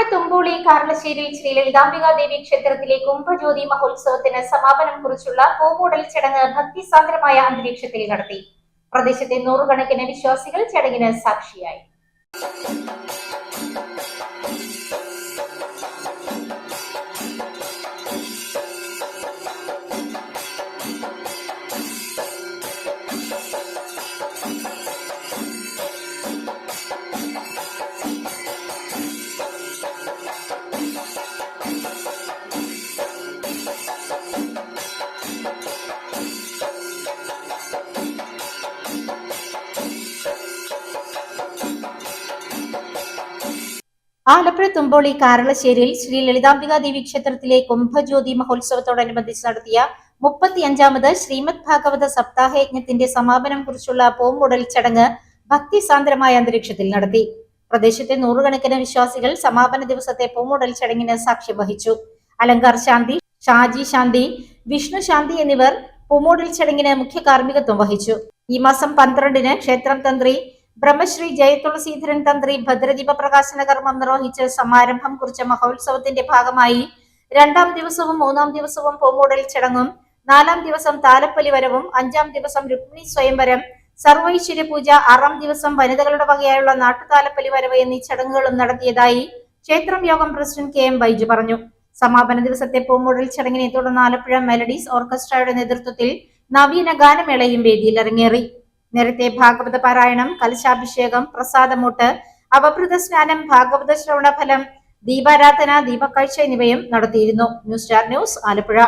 ആലപ്പുഴ തുമ്പോളി കാർലശ്ശേരിയിൽ ശ്രീ ലളിതാംബിക ദേവി ക്ഷേത്രത്തിലെ കുംഭജ്യോതി മഹോത്സവത്തിന് സമാപനം കുറിച്ചുള്ള പൂമൂടൽ ചടങ്ങ് ഭക്തിസാന്ദ്രമായ അന്തരീക്ഷത്തിൽ നടത്തി. പ്രദേശത്തെ നൂറുകണക്കിന് വിശ്വാസികൾ ചടങ്ങിന് സാക്ഷിയായി. ആലപ്പുഴ തുമ്പോളി കാരളശ്ശേരിയിൽ ശ്രീ ലളിതാംബിക ദേവി ക്ഷേത്രത്തിലെ കുംഭജ്യോതി മഹോത്സവത്തോടനുബന്ധിച്ച് നടത്തിയ 35ാമത് ശ്രീമദ് ഭാഗവത സപ്താഹയജ്ഞത്തിന്റെ സമാപനം കുറിച്ചുള്ള പൂമൂടൽ ചടങ്ങ് ഭക്തിസാന്ദ്രമായ അന്തരീക്ഷത്തിൽ നടത്തി. പ്രദേശത്തെ നൂറുകണക്കിന് വിശ്വാസികൾ സമാപന ദിവസത്തെ പൂമൂടൽ ചടങ്ങിന് സാക്ഷ്യം വഹിച്ചു. അലങ്കാർ ശാന്തി, ഷാജി ശാന്തി, വിഷ്ണു ശാന്തി എന്നിവർ പൂമൂടൽ ചടങ്ങിന് മുഖ്യ കാർമ്മികത്വം വഹിച്ചു. ഈ മാസം 12-ന് ക്ഷേത്രം തന്ത്രി ബ്രഹ്മശ്രീ ജയതുളസീധരൻ തന്ത്രി ഭദ്രദീപ പ്രകാശന കർമ്മം നിർവഹിച്ച് സമാരംഭം കുറിച്ച മഹോത്സവത്തിന്റെ ഭാഗമായി 2ാം ദിവസവും 3ാം ദിവസവും പൂമൂടൽ ചടങ്ങും, 4ാം ദിവസം താലപ്പൊലി വരവും, 5ാം ദിവസം രുക്മിണി സ്വയംവരം, സർവൈശ്വര്യ പൂജ, 6ാം ദിവസം വനിതകളുടെ വകയായുള്ള നാട്ടുതാലപ്പൊലി വരവ് എന്നീ ചടങ്ങുകളും നടത്തിയതായി ക്ഷേത്രം യോഗം പ്രസിഡന്റ് കെ എം ബൈജു പറഞ്ഞു. സമാപന ദിവസത്തെ പൂമൂടൽ ചടങ്ങിനെ തുടർന്ന് ആലപ്പുഴ മെലഡീസ് ഓർക്കസ്ട്രയുടെ നേതൃത്വത്തിൽ നവീന ഗാനമേളയും വേദിയിൽ അരങ്ങേറി. നേരത്തെ ഭാഗവത പാരായണം, കലശാഭിഷേകം, പ്രസാദമൂട്ട്, അവഭൃത സ്നാനം, ഭാഗവത ശ്രവണഫലം, ദീപാരാധന, ദീപക്കാഴ്ച എന്നിവയും നടത്തിയിരുന്നു. News star news, Alappuzha.